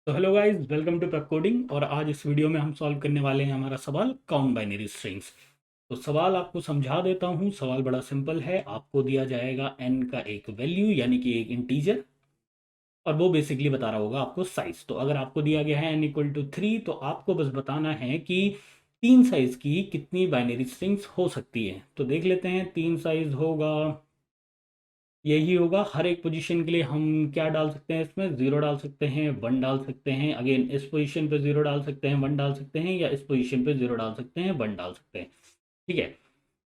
तो hello guys, welcome to Pepcoding. और आज इस वीडियो में हम सॉल्व करने वाले हैं हमारा सवाल काउंट बाइनरी स्ट्रिंग्स। तो सवाल आपको समझा देता हूँ। सवाल बड़ा सिंपल है। आपको दिया जाएगा n का एक वैल्यू यानी कि एक इंटीजर, और वो बेसिकली बता रहा होगा आपको साइज। तो अगर आपको दिया गया है n इक्वल टू 3, तो आपको बस बताना है कि तीन साइज की कितनी बाइनरी स्ट्रिंग्स हो सकती है। तो देख लेते हैं। तीन साइज होगा, यही होगा। हर एक पोजीशन के लिए हम क्या डाल सकते हैं, इसमें जीरो डाल सकते हैं, वन डाल सकते हैं। अगेन इस पोजीशन पे जीरो डाल सकते हैं, वन डाल सकते हैं, या इस पोजीशन पे जीरो डाल सकते हैं, वन डाल सकते हैं। ठीक है।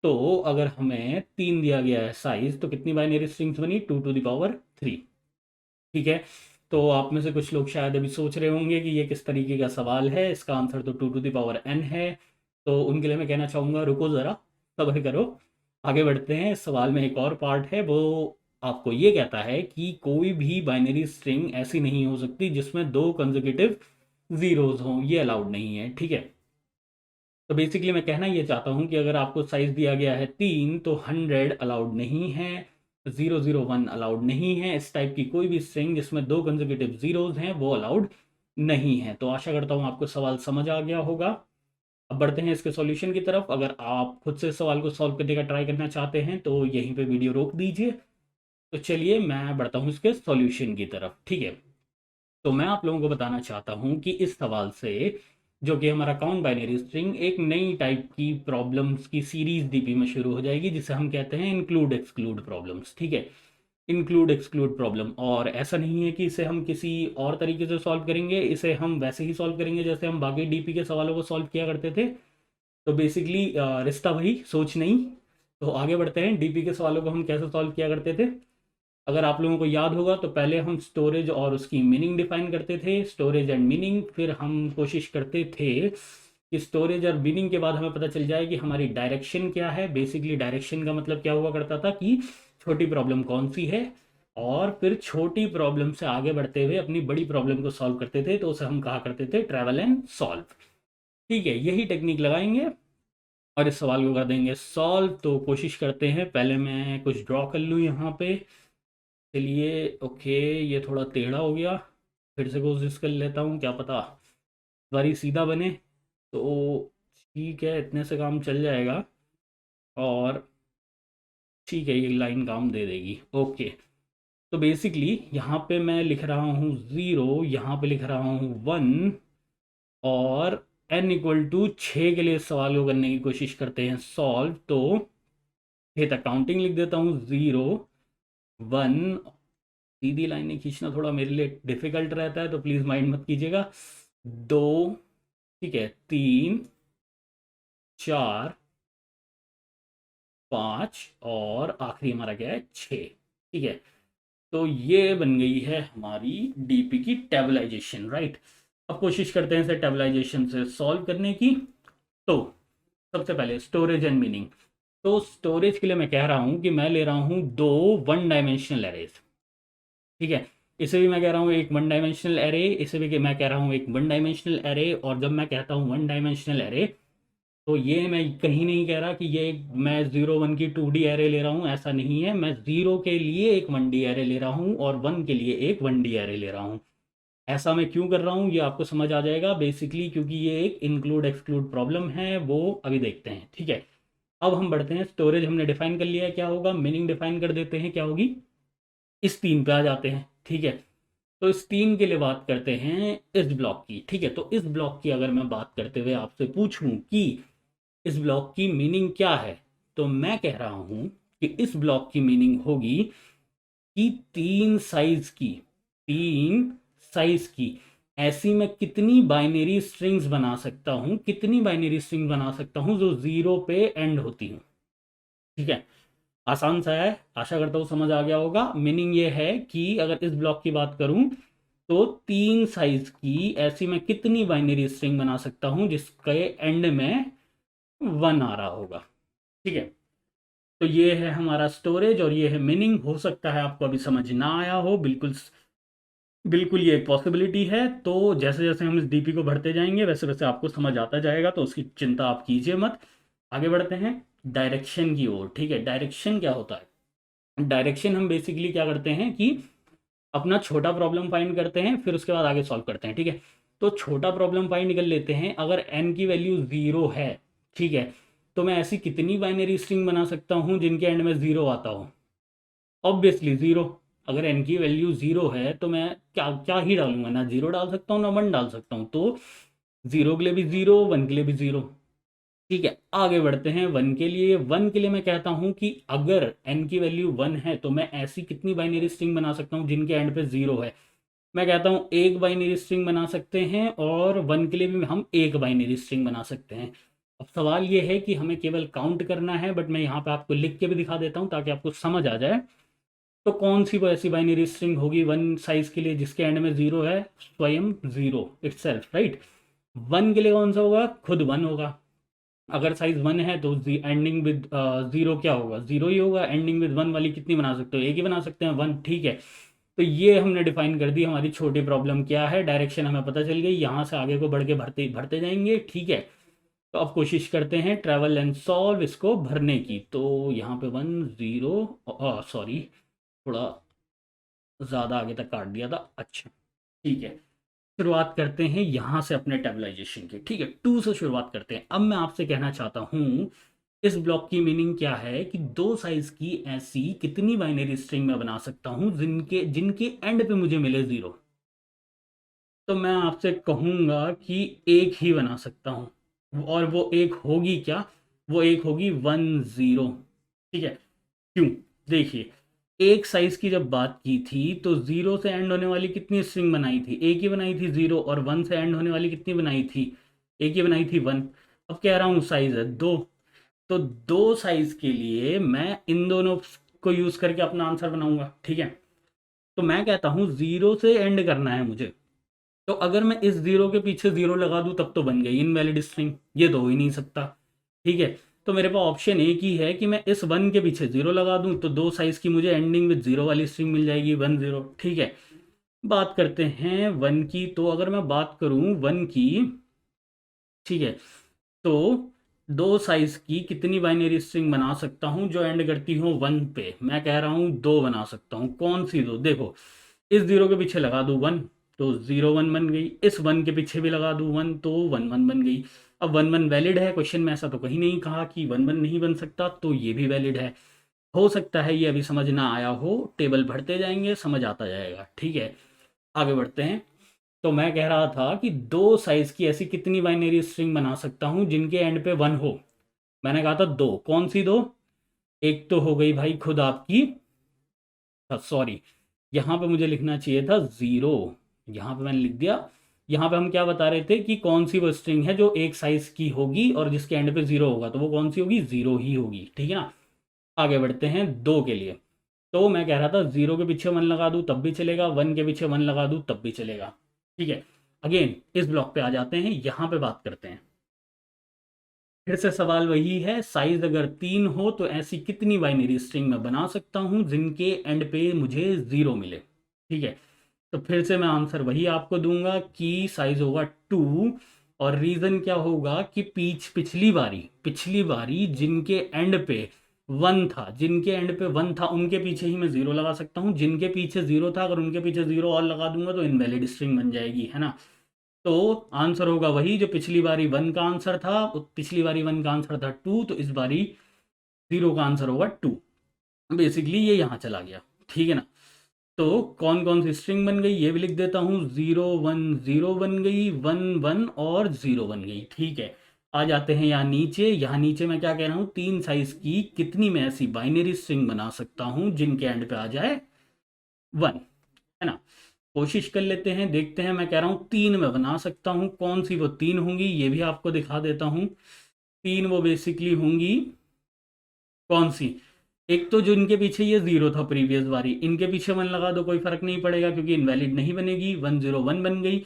तो अगर हमें तीन दिया गया है साइज, तो कितनी बाइनरी स्ट्रिंग्स बनी? 2 टू द पावर 3। ठीक है। तो आप में से कुछ लोग शायद अभी सोच रहे होंगे कि ये किस तरीके का सवाल है। इसका आंसर तो 2 टू द पावर n है। तो उनके लिए मैं कहना चाहूँगा, रुको ज़रा, सब्र करो। आगे बढ़ते हैं। इस सवाल में एक और पार्ट है, वो आपको ये कहता है कि कोई भी बाइनरी स्ट्रिंग ऐसी नहीं हो सकती जिसमें दो कंसेक्यूटिव जीरोज हों। ये अलाउड नहीं है। ठीक है। तो बेसिकली मैं कहना ये चाहता हूँ कि अगर आपको साइज दिया गया है 3, तो 100 अलाउड नहीं है, 001 अलाउड नहीं है। इस टाइप की कोई भी स्ट्रिंग जिसमें दो कंसेक्यूटिव जीरोज हैं वो अलाउड नहीं है। तो आशा करता हूँ आपको सवाल समझ आ गया होगा। अब बढ़ते हैं इसके सॉल्यूशन की तरफ। अगर आप खुद से सवाल को सॉल्व करने का ट्राई करना चाहते हैं तो यहीं पे वीडियो रोक दीजिए। तो चलिए मैं बढ़ता हूँ इसके सॉल्यूशन की तरफ। ठीक है। तो मैं आप लोगों को बताना चाहता हूं कि इस सवाल से, जो कि हमारा काउंट बाइनरी स्ट्रिंग, एक नई टाइप की प्रॉब्लम्स की सीरीज डीपी में शुरू हो जाएगी, जिसे हम कहते हैं इंक्लूड एक्सक्लूड प्रॉब्लम्स। ठीक है। Include exclude problem. और ऐसा नहीं है कि इसे हम किसी और तरीके से सॉल्व करेंगे, इसे हम वैसे ही सॉल्व करेंगे जैसे हम बाकी डीपी के सवालों को सॉल्व किया करते थे। तो बेसिकली रिश्ता वही, सोच नहीं। तो आगे बढ़ते हैं। डीपी के सवालों को हम कैसे सॉल्व किया करते थे। अगर आप लोगों को याद होगा तो पहले हम स्टोरेज और उसकी मीनिंग डिफाइन करते थे, स्टोरेज एंड मीनिंग। फिर हम कोशिश करते थे कि स्टोरेज और मीनिंग के बाद हमें पता चल जाए कि हमारी डायरेक्शन क्या है। बेसिकली डायरेक्शन का मतलब क्या हुआ करता था कि छोटी प्रॉब्लम कौन सी है, और फिर छोटी प्रॉब्लम से आगे बढ़ते हुए अपनी बड़ी प्रॉब्लम को सॉल्व करते थे। तो उसे हम कहा करते थे ट्रैवल एंड सॉल्व। ठीक है। यही टेक्निक लगाएंगे और इस सवाल को कर देंगे सॉल्व। तो कोशिश करते हैं। पहले मैं कुछ ड्रॉ कर लूँ यहाँ पे। चलिए, ओके, ये थोड़ा टेढ़ा हो गया। फिर से कोशिश कर लेता हूँ, क्या पता बारी सीधा बने। तो ठीक है, इतने से काम चल जाएगा। और ठीक है, ये लाइन काम दे देगी। ओके। तो बेसिकली यहाँ पे मैं लिख रहा हूँ ज़ीरो, यहाँ पे लिख रहा हूँ वन, और n इक्वल टू 6 के लिए इस सवाल को करने की कोशिश करते हैं सॉल्व। तो ये तक काउंटिंग लिख देता हूँ, ज़ीरो, वन। सीधी लाइनें खींचना थोड़ा मेरे लिए डिफिकल्ट रहता है, तो प्लीज़ माइंड मत कीजिएगा। दो, ठीक है, तीन, चार, पाँच, और आखिरी हमारा क्या है, छः। ठीक है। तो ये बन गई है हमारी डीपी की टेबलाइजेशन, राइट। अब कोशिश करते हैं इसे टेबलाइजेशन से सॉल्व करने की। तो सबसे पहले स्टोरेज एंड मीनिंग। तो स्टोरेज के लिए मैं कह रहा हूँ कि मैं ले रहा हूँ दो वन डायमेंशनल एरेज। ठीक है। इसे भी मैं कह रहा हूँ एक वन डायमेंशनल एरे, इसे भी मैं कह रहा हूँ एक वन डायमेंशनल एरे। और जब मैं कहता हूँ वन डायमेंशनल एरे, तो ये मैं कहीं नहीं कह रहा कि ये मैं जीरो वन की 2D एरे ले रहा हूँ। ऐसा नहीं है। मैं जीरो के लिए एक 1D एरे ले रहा हूँ और वन के लिए एक 1D एरे ले रहा हूँ। ऐसा मैं क्यों कर रहा हूँ ये आपको समझ आ जाएगा बेसिकली, क्योंकि ये एक इंक्लूड एक्सक्लूड प्रॉब्लम है। वो अभी देखते हैं। ठीक है। अब हम बढ़ते हैं। स्टोरेज हमने डिफाइन कर लिया है, क्या होगा। मीनिंग डिफाइन कर देते हैं, क्या होगी। इस तीन पे आ जाते हैं। ठीक है। तो इस तीन के लिए बात करते हैं इस ब्लॉक की। ठीक है। तो इस ब्लॉक की अगर मैं बात करते हुए आपसे पूछूं कि इस ब्लॉक की मीनिंग क्या है, तो मैं कह रहा हूं कि इस ब्लॉक की मीनिंग होगी कि तीन साइज की ऐसी मैं कितनी बाइनरी स्ट्रिंग्स बना सकता हूं, कितनी बाइनरी स्ट्रिंग बना सकता हूं जो जीरो पे एंड होती हूं। ठीक है। आसान सा है। आशा करता हूँ समझ आ गया होगा। मीनिंग ये है कि अगर इस ब्लॉक की बात करूं, तो तीन साइज की ऐसी मैं कितनी बाइनरी स्ट्रिंग बना सकता हूं जिसके एंड में वन आ रहा होगा। ठीक है। तो ये है हमारा स्टोरेज और ये है मीनिंग। हो सकता है आपको अभी समझ ना आया हो, बिल्कुल बिल्कुल ये एक पॉसिबिलिटी है। तो जैसे जैसे हम इस डीपी को बढ़ते जाएंगे वैसे वैसे आपको समझ आता जाएगा, तो उसकी चिंता आप कीजिए मत। आगे बढ़ते हैं डायरेक्शन की ओर। ठीक है। डायरेक्शन क्या होता है। डायरेक्शन हम बेसिकली क्या करते हैं कि अपना छोटा प्रॉब्लम फाइंड करते हैं, फिर उसके बाद आगे सॉल्व करते हैं, ठीक है। तो छोटा प्रॉब्लम फाइंड कर लेते हैं। अगर n की वैल्यू 0 है, ठीक है, तो मैं ऐसी कितनी बाइनरी स्ट्रिंग बना सकता हूँ जिनके एंड में 0 आता हो? ऑब्वियसली 0। अगर n की वैल्यू 0 है तो मैं क्या क्या ही डालूंगा, ना 0 डाल सकता हूँ ना 1 डाल सकता हूँ। तो 0 के लिए भी 0, 1 के लिए भी 0। ठीक है, आगे बढ़ते हैं। 1 के लिए, 1 के लिए मैं कहता हूं कि अगर n की वैल्यू 1 है तो मैं ऐसी कितनी बाइनरी स्ट्रिंग बना सकता हूं जिनके एंड पे 0 है? मैं कहता हूं एक बाइनरी स्ट्रिंग बना सकते हैं, और 1 के लिए भी हम एक बाइनरी स्ट्रिंग बना सकते हैं। अब सवाल ये है कि हमें केवल काउंट करना है, बट मैं यहाँ पे आपको लिख के भी दिखा देता हूँ ताकि आपको समझ आ जाए। तो कौन सी वो ऐसी बाइनरी स्ट्रिंग होगी 1 साइज के लिए जिसके एंड में 0 है? स्वयं 0 इटसेल्फ, राइट। 1 के लिए कौन सा होगा? खुद 1 होगा। अगर साइज 1 है तो एंडिंग विद 0 क्या होगा? 0 ही होगा। एंडिंग विद 1 वाली कितनी बना सकते हो? एक ही बना सकते हैं, 1, ठीक है। तो ये हमने डिफाइन कर दी हमारी छोटी प्रॉब्लम क्या है। डायरेक्शन हमें पता चल गई, यहाँ से आगे को बढ़ के भरते भरते जाएंगे, ठीक है। तो अब कोशिश करते हैं ट्रैवल एंड सॉल्व इसको भरने की। तो यहाँ पे 1 0, सॉरी, थोड़ा ज़्यादा आगे तक काट दिया था। अच्छा, ठीक है। शुरुआत करते हैं यहाँ से अपने टेबलाइजेशन की, ठीक है। 2 से शुरुआत करते हैं। अब मैं आपसे कहना चाहता हूँ इस ब्लॉक की मीनिंग क्या है कि दो साइज की ऐसी कितनी बाइनरी स्ट्रिंग मैं बना सकता हूँ जिनके जिनके एंड पे मुझे मिले 0। तो मैं आपसे कहूँगा कि एक ही बना सकता हूँ, और वो एक होगी क्या? वो एक होगी 1 0, ठीक है। क्यों? देखिए, एक साइज की जब बात की थी तो 0 से एंड होने वाली कितनी स्ट्रिंग बनाई थी? एक ही बनाई थी 0। और 1 से एंड होने वाली कितनी बनाई थी? एक ही बनाई थी 1। अब कह रहा हूँ साइज है 2। तो 2 साइज के लिए मैं इन दोनों को यूज करके अपना आंसर बनाऊंगा, ठीक है। तो मैं कहता हूँ 0 से एंड करना है मुझे। तो अगर मैं इस 0 के पीछे 0 लगा दूं तब तो बन गई इनवैलिड स्ट्रिंग, ये तो हो ही नहीं सकता, ठीक है। तो मेरे पास ऑप्शन एक ही है कि मैं इस 1 के पीछे 0 लगा दूं तो 2 साइज की मुझे एंडिंग विद 0 वाली स्ट्रिंग मिल जाएगी, 1 0, ठीक है। बात करते हैं 1 की। तो अगर मैं बात करूं 1 की, ठीक है, तो 2 साइज की कितनी बाइनरी स्ट्रिंग बना सकता हूं जो एंड करती हो 1 पे? मैं कह रहा हूं 2 बना सकता हूं। कौन सी 2? देखो, इस 0 के पीछे लगा दूं 1 तो 0 1 बन गई। इस 1 के पीछे भी लगा दूं 1 तो 1 1 बन गई। अब 1 1 वैलिड है, क्वेश्चन में ऐसा तो कहीं नहीं कहा कि 1 1 नहीं बन सकता, तो ये भी वैलिड है। हो सकता है ये अभी समझ ना आया हो, टेबल भरते जाएंगे समझ आता जाएगा, ठीक है। आगे बढ़ते हैं। तो मैं कह रहा था कि 2 साइज की ऐसी कितनी बाइनरी स्ट्रिंग बना सकता हूं जिनके एंड पे 1 हो? मैंने कहा था 2। कौन सी 2? एक तो हो गई भाई खुद आपकी, सॉरी, यहाँ पे मुझे लिखना चाहिए था 0, यहाँ पे मैंने लिख दिया। यहाँ पे हम क्या बता रहे थे कि कौन सी वो स्ट्रिंग है जो एक साइज की होगी और जिसके एंड पे 0 होगा, तो वो कौन सी होगी? 0 ही होगी, ठीक है ना। आगे बढ़ते हैं 2 के लिए। तो मैं कह रहा था 0 के पीछे 1 लगा दूं तब भी चलेगा, 1 के पीछे 1 लगा दूं तब भी चलेगा, ठीक है। अगेन इस ब्लॉक पे आ जाते हैं, यहाँ पे बात करते हैं। फिर से सवाल वही है, साइज अगर 3 हो तो ऐसी कितनी बाइनरी स्ट्रिंग मैं बना सकता हूं जिनके एंड पे मुझे 0 मिले, ठीक है। तो फिर से मैं आंसर वही आपको दूंगा कि साइज होगा 2। और रीजन क्या होगा कि पिछली बारी जिनके एंड पे 1 था, जिनके एंड पे 1 था उनके पीछे ही मैं 0 लगा सकता हूँ। जिनके पीछे 0 था, अगर उनके पीछे 0 और लगा दूंगा तो इनवैलिड स्ट्रिंग बन जाएगी, है ना। तो आंसर होगा वही जो पिछली बारी 1 का आंसर था। पिछली बारी 1 का आंसर था 2, तो इस बारी 0 का आंसर होगा 2। बेसिकली ये यहाँ चला गया, ठीक है ना। तो कौन कौन सी स्ट्रिंग बन गई ये भी लिख देता हूँ। 0 1 0 बन गई, 1 1 और 0 बन गई, ठीक है। आ जाते हैं यहाँ नीचे। यहाँ नीचे मैं क्या कह रहा हूँ, 3 साइज की कितनी मैं ऐसी बाइनरी स्ट्रिंग बना सकता हूँ जिनके एंड पे आ जाए 1, है ना। कोशिश कर लेते हैं, देखते हैं। मैं कह रहा हूँ 3 में बना सकता हूँ। कौन सी वो 3 होंगी ये भी आपको दिखा देता हूँ। 3 वो बेसिकली होंगी, कौन सी? एक तो जो इनके पीछे ये 0 था प्रीवियस बारी, इनके पीछे 1 लगा दो कोई फर्क नहीं पड़ेगा क्योंकि इनवैलिड नहीं बनेगी, 1 0 1 बन गई।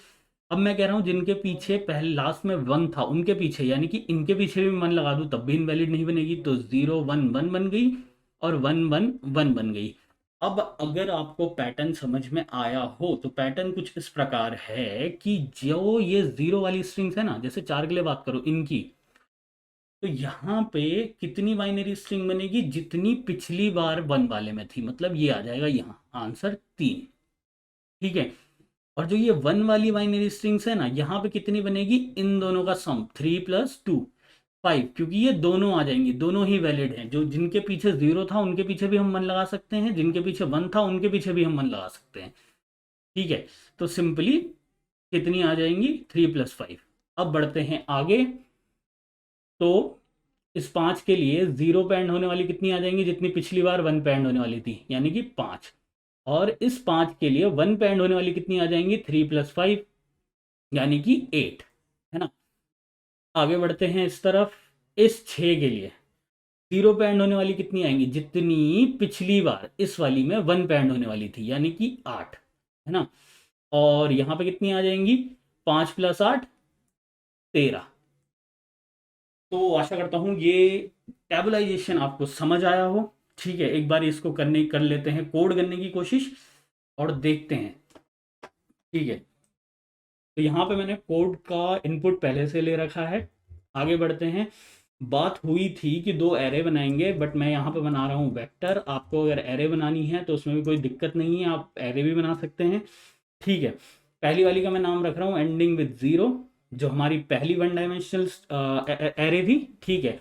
अब मैं कह रहा हूँ जिनके पीछे पहले लास्ट में 1 था उनके पीछे, यानी कि इनके पीछे भी 1 लगा दूं तब भी इनवैलिड नहीं बनेगी, तो 0 1 1 बन गई और 1 1 1 बन गई। अब अगर आपको पैटर्न समझ में आया हो तो पैटर्न कुछ इस प्रकार है कि जो ये 0 वाली स्ट्रिंग्स है ना, जैसे 4 के लिए बात करो इनकी, तो यहाँ पे कितनी बाइनरी स्ट्रिंग बनेगी? जितनी पिछली बार 1 वाले में थी, मतलब ये आ जाएगा यहाँ आंसर 3। ठीक है। और जो ये 1 वाली बाइनरी स्ट्रिंग्स है ना, यहाँ पे कितनी बनेगी, इन दोनों का सम 3 + 2 5, क्योंकि ये दोनों आ जाएंगी, दोनों ही वैलिड हैं। जो जिनके पीछे 0 था उनके पीछे भी हम मन लगा सकते हैं, जिनके पीछे 1 था उनके पीछे भी हम मन लगा सकते हैं। ठीक है, तो सिंपली कितनी आ जाएंगी, 3 + 5। अब बढ़ते हैं आगे। तो इस 5 के लिए 0 पे एंड होने वाली कितनी आ जाएंगी, जितनी पिछली बार 1 पे एंड होने वाली थी, यानी कि 5। और इस 5 के लिए 1 पे एंड होने वाली कितनी आ जाएंगी, 3 + 5, यानी कि 8, है ना। आगे बढ़ते हैं इस तरफ। इस 6 के लिए 0 पे एंड होने वाली कितनी आएंगी, जितनी पिछली बार इस वाली में 1 पे एंड होने वाली थी, यानी कि 8, है ना। और यहाँ पे कितनी आ जाएंगी, 5 + 8 13। तो आशा करता हूँ ये टैबुलाइजेशन आपको समझ आया हो। ठीक है, एक बार इसको कर लेते हैं, कोड करने की कोशिश और देखते हैं। ठीक है, तो यहाँ पे मैंने कोड का इनपुट पहले से ले रखा है। आगे बढ़ते हैं। बात हुई थी कि दो एरे बनाएंगे, बट मैं यहाँ पे बना रहा हूँ वेक्टर। आपको अगर एरे बनानी है तो उसमें भी कोई दिक्कत नहीं है, आप एरे भी बना सकते हैं। ठीक है, पहली वाली का मैं नाम रख रहा हूँ एंडिंग विद 0, जो हमारी पहली 1 डायमेंशनल एरे थी। ठीक है,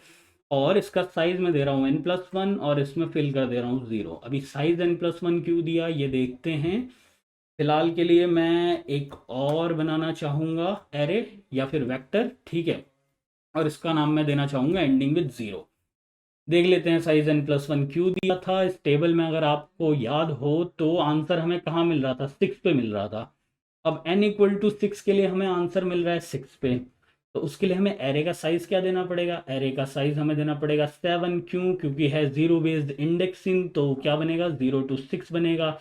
और इसका साइज मैं दे रहा हूँ n+1 और इसमें फिल कर दे रहा हूँ 0। अभी साइज n+1 क्यों दिया ये देखते हैं। फिलहाल के लिए मैं एक और बनाना चाहूँगा एरे या फिर वेक्टर। ठीक है, और इसका नाम मैं देना चाहूँगा एंडिंग विद 0। देख लेते हैं साइज n+1 क्यों दिया था। इस टेबल में अगर आपको याद हो तो आंसर हमें कहाँ मिल रहा था, 6 पे मिल रहा था। अब n = 6 के लिए हमें आंसर मिल रहा है 6 पे, तो उसके लिए हमें एरे का साइज क्या देना पड़ेगा, एरे का साइज हमें देना पड़ेगा 7। क्यों, क्योंकि है 0 बेस्ड इंडेक्सिंग, तो क्या बनेगा, 0 to 6 बनेगा।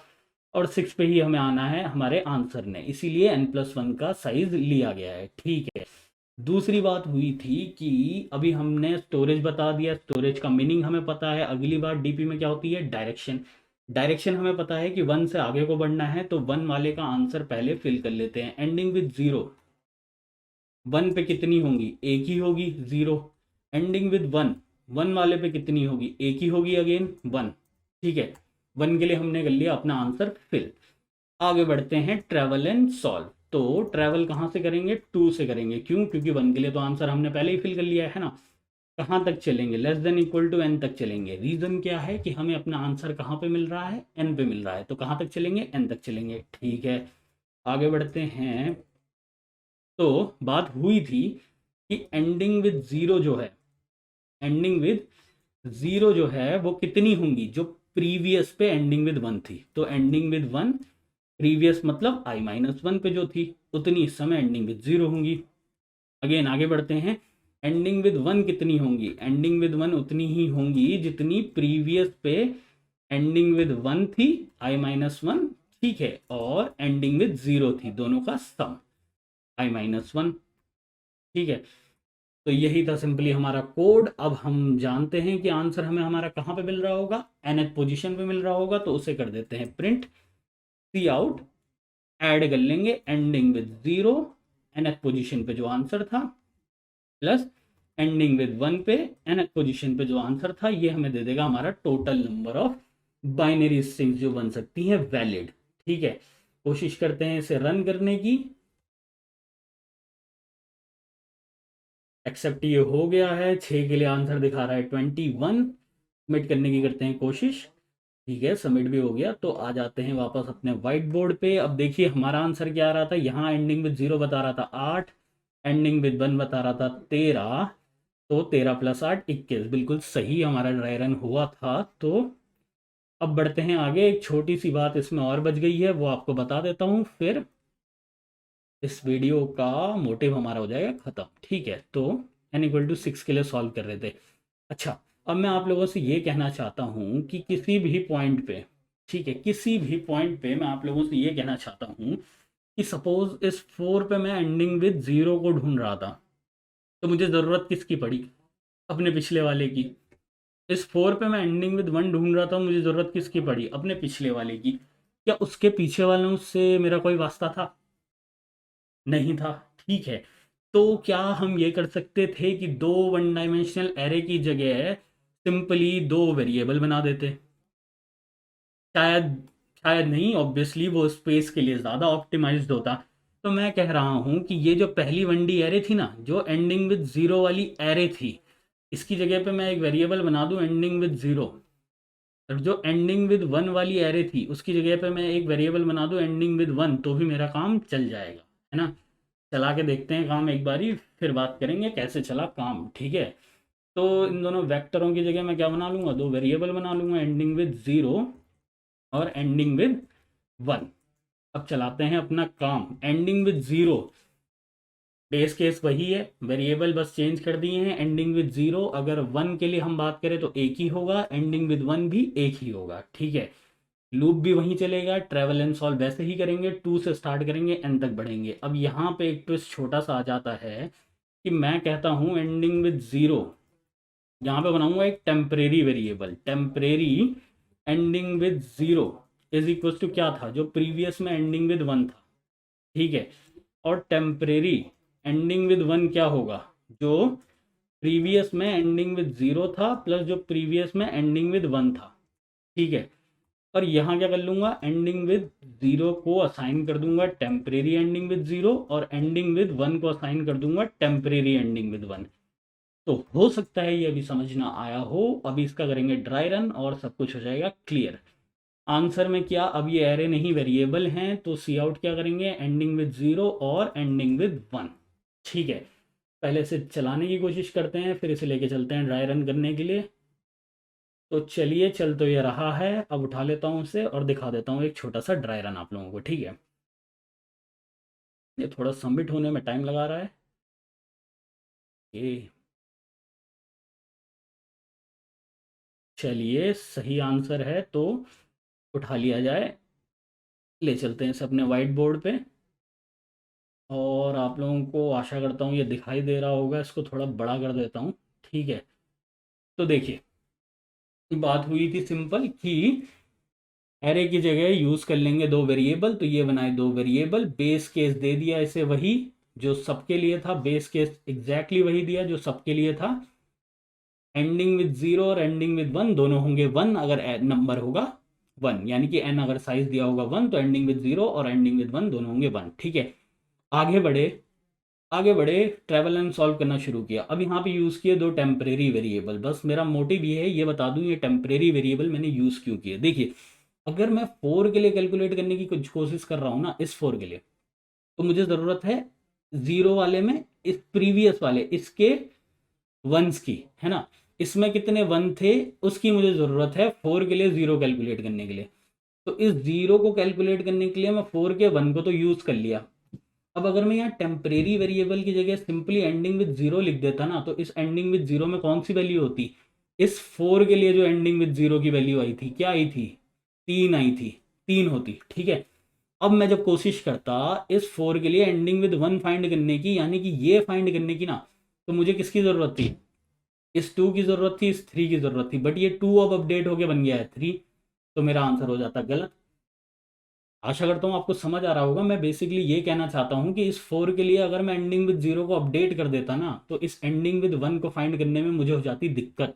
और 6 पे ही हमें आना है हमारे आंसर ने, इसीलिए n+1 का साइज लिया गया है। ठीक है, दूसरी बात हुई थी कि अभी हमने स्टोरेज बता दिया, स्टोरेज का मीनिंग हमें पता है। अगली बार डीपी में क्या होती है, डायरेक्शन। डायरेक्शन हमें पता है कि 1 से आगे को बढ़ना है, तो 1 वाले का आंसर पहले फिल कर लेते हैं। एंडिंग विद 0, 1 पे कितनी होंगी, एक ही होगी 0। एंडिंग विद 1, 1 वाले पे कितनी होगी, एक ही होगी, अगेन 1। ठीक है, 1 के लिए हमने कर लिया अपना आंसर फिल। आगे बढ़ते हैं, ट्रैवल एंड सॉल्व। तो ट्रैवल कहाँ से करेंगे, 2 से करेंगे। क्यों, क्योंकि 1 के लिए तो आंसर हमने पहले ही फिल कर लिया है ना। कहाँ तक चलेंगे, <= n तक चलेंगे। रीजन क्या है कि हमें अपना आंसर कहाँ पे मिल रहा है, n पे मिल रहा है, तो कहाँ तक चलेंगे, n तक चलेंगे। ठीक है, आगे बढ़ते हैं। तो बात हुई थी कि एंडिंग विद 0 जो है, एंडिंग विद 0 जो है वो कितनी होंगी, जो प्रीवियस पे एंडिंग विद 1 थी। तो एंडिंग विद 1 प्रीवियस मतलब i-1 पे जो थी, उतनी इस समय एंडिंग विद 0 होंगी। अगेन आगे बढ़ते हैं। एंडिंग विद 1 कितनी होंगी, एंडिंग विद 1 उतनी ही होंगी जितनी प्रीवियस पे एंडिंग विद 1 थी, i-1। ठीक है, और एंडिंग विद 0 थी, दोनों का सम i-1। ठीक है, तो यही था सिंपली हमारा कोड। अब हम जानते हैं कि आंसर हमें हमारा कहाँ पे मिल रहा होगा, nth पोजीशन पे मिल रहा होगा, तो उसे कर देते हैं प्रिंट सी आउट। ऐड कर लेंगे एंडिंग विद 0 nth पोजीशन पे जो आंसर था, प्लस एंडिंग विद 1 पे nth पोजीशन पे जो आंसर था। ये हमें दे देगा हमारा total number of binary strings जो बन सकती हैं वैलिड। ठीक है, कोशिश करते हैं इसे रन करने की। एक्सेप्ट ये हो गया है, 6 के लिए आंसर दिखा रहा है 21। सबमिट करने की करते हैं कोशिश। ठीक है, सबमिट भी हो गया। तो आ जाते हैं वापस अपने व्हाइट बोर्ड पे। अब देखिए हमारा आंसर क्या आ रहा था, यहाँ एंडिंग विद 0 बता रहा था 8, एंडिंग विद 1 बता रहा था 13। तो 13 + 8 21, बिल्कुल सही हमारा ड्राई रन हुआ था। तो अब बढ़ते हैं आगे। एक छोटी सी बात इसमें और बच गई है, वो आपको बता देता हूँ, फिर इस वीडियो का मोटिव हमारा हो जाएगा ख़त्म। ठीक है, तो n = 6 के लिए सॉल्व कर रहे थे। अच्छा, अब मैं आप लोगों से ये कहना चाहता हूँ कि किसी भी पॉइंट पे, ठीक है, किसी भी पॉइंट पे मैं आप लोगों से ये कहना चाहता हूँ कि सपोज इस 4 पे मैं एंडिंग विद 0 को ढूंढ रहा था, तो मुझे ज़रूरत किसकी पड़ी, अपने पिछले वाले की। इस 4 पे मैं एंडिंग विद 1 ढूंढ रहा था, मुझे ज़रूरत किसकी पड़ी, अपने पिछले वाले की। क्या उसके पीछे वालों से मेरा कोई वास्ता था, नहीं था। ठीक है, तो क्या हम ये कर सकते थे कि दो 1 डायमेंशनल एरे की जगह सिंपली 2 वेरिएबल बना देते, शायद शायद नहीं, ऑब्वियसली वो स्पेस के लिए ज़्यादा ऑप्टिमाइज्ड होता। तो मैं कह रहा हूँ कि ये जो पहली 1D एरे थी ना, जो एंडिंग विद ज़ीरो वाली एरे थी, इसकी जगह पे मैं एक वेरिएबल बना दूँ एंडिंग विद ज़ीरो, और जो एंडिंग विद वन वाली एरे थी उसकी जगह पे मैं एक वेरिएबल बना दूँ एंडिंग विद वन, तो भी मेरा काम चल जाएगा, है ना। चला के देखते हैं काम एक बारी, फिर बात करेंगे कैसे चला काम, ठीक है। तो इन दोनों वेक्टरों की जगह मैं क्या बना लूँगा, दो वेरिएबल बना लूँगा, एंडिंग विद ज़ीरो और एंडिंग विद वन। अब चलाते हैं अपना काम। Ending with zero, base case वही है, वेरिएबल बस चेंज कर दिए हैं। एंडिंग विद ज़ीरो अगर वन के लिए हम बात करें तो एक ही होगा, एंडिंग विद वन भी एक ही होगा, ठीक है। लूप भी वहीं चलेगा, ट्रैवल एंड सॉल्व वैसे ही करेंगे, टू से स्टार्ट करेंगे एन तक बढ़ेंगे। अब यहाँ पे एक ट्विस्ट छोटा सा आ जाता है कि मैं कहता हूँ एंडिंग विद ज़ीरो, यहाँ पे बनाऊंगा एक temporary variable, temporary ending with zero is equal to क्या था, जो प्रीवियस में एंडिंग विद वन था, ठीक है। और टेम्परेरी एंडिंग विद वन क्या होगा, जो प्रीवियस में एंडिंग विद ज़ीरो था प्लस जो प्रीवियस में एंडिंग विद वन था, ठीक है। और यहाँ क्या कर लूँगा, एंडिंग विद ज़ीरो को असाइन कर दूंगा टेम्परेरी एंडिंग विद ज़ीरो, और एंडिंग विद वन को असाइन कर दूंगा टेम्परेरी एंडिंग विद वन। तो हो सकता है ये अभी समझ ना आया हो, अभी इसका करेंगे ड्राई रन और सब कुछ हो जाएगा क्लियर। आंसर में क्या, अब ये एरे नहीं वेरिएबल हैं, तो सी आउट क्या करेंगे, एंडिंग विद ज़ीरो और एंडिंग विद वन, ठीक है। पहले से चलाने की कोशिश करते हैं, फिर इसे लेके चलते हैं ड्राई रन करने के लिए। तो चलिए, चल तो ये रहा है, अब उठा लेता हूँ उसे और दिखा देता हूँ एक छोटा सा ड्राई रन आप लोगों को, ठीक है। ये थोड़ा सबमिट होने में टाइम लगा रहा है ये। चलिए, सही आंसर है तो उठा लिया जाए। ले चलते हैं इसे अपने वाइट बोर्ड पे, और आप लोगों को आशा करता हूँ ये दिखाई दे रहा होगा। इसको थोड़ा बड़ा कर देता हूँ, ठीक है। तो देखिए, बात हुई थी सिंपल कि एरे की जगह यूज़ कर लेंगे दो वेरिएबल, तो ये बनाए दो वेरिएबल, बेस केस दे दिया इसे वही जो सबके लिए था, बेस केस एग्जैक्टली वही दिया जो सबके लिए था। एंडिंग विद ज़ीरो और एंडिंग विद वन दोनों होंगे वन, अगर नंबर होगा वन, यानी कि एन अगर साइज दिया होगा वन, तो एंडिंग विद ज़ीरो और एंडिंग विद वन दोनों होंगे वन, ठीक है। आगे बढ़े, आगे बढ़े, ट्रैवल एंड सॉल्व करना शुरू किया। अब यहाँ पे यूज़ किए दो टेम्परेरी वेरिएबल, बस मेरा मोटिव ये है ये बता दूँ ये टेम्परेरी वेरिएबल मैंने यूज़ क्यों किए। देखिए, अगर मैं फोर के लिए कैलकुलेट करने की कुछ कोशिश कर रहा हूँ ना, इस फोर के लिए, तो मुझे ज़रूरत है ज़ीरो वाले में इस प्रीवियस वाले इसके वंस की, है ना। इसमें कितने वन थे उसकी मुझे ज़रूरत है फोर के लिए ज़ीरो कैलकुलेट करने के लिए। तो इस ज़ीरो को कैलकुलेट करने के लिए मैं फोर के वन को तो यूज़ कर लिया। अब अगर मैं यहाँ टेम्परेरी वेरिएबल की जगह सिंपली एंडिंग विद ज़ीरो लिख देता ना, तो इस एंडिंग विद ज़ीरो में कौन सी वैल्यू होती, इस फोर के लिए जो एंडिंग विद ज़ीरो की वैल्यू आई थी, क्या आई थी, तीन आई थी, तीन होती, ठीक है। अब मैं जब कोशिश करता इस फोर के लिए एंडिंग विद वन फाइंड करने की, यानी कि ये फाइंड करने की ना, तो मुझे किसकी ज़रूरत थी, इस टू की ज़रूरत थी, इस थ्री की ज़रूरत थी। बट ये टू अब अपडेट होके बन गया है थ्री, तो मेरा आंसर हो जाता गलत। आशा करता हूँ आपको समझ आ रहा होगा। मैं बेसिकली ये कहना चाहता हूँ कि इस फोर के लिए अगर मैं एंडिंग विद जीरो को अपडेट कर देता ना, तो इस एंडिंग विद वन को फाइंड करने में मुझे हो जाती दिक्कत।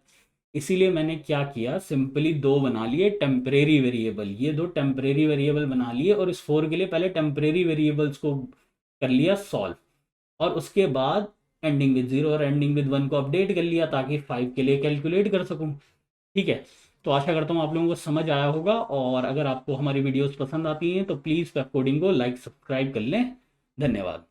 इसीलिए मैंने क्या किया, सिंपली दो बना लिए टेम्परेरी वेरिएबल, ये दो टेम्परेरी वेरिएबल बना लिए, और इस फोर के लिए पहले टेम्परेरी वेरिएबल्स को कर लिया सॉल्व, और उसके बाद एंडिंग विद जीरो और एंडिंग विद वन को अपडेट कर लिया ताकि फाइव के लिए कैलकुलेट कर सकूँ, ठीक है। तो आशा करता हूँ आप लोगों को समझ आया होगा, और अगर आपको हमारी वीडियोस पसंद आती हैं तो प्लीज़ वेब कोडिंग को लाइक सब्सक्राइब कर लें। धन्यवाद।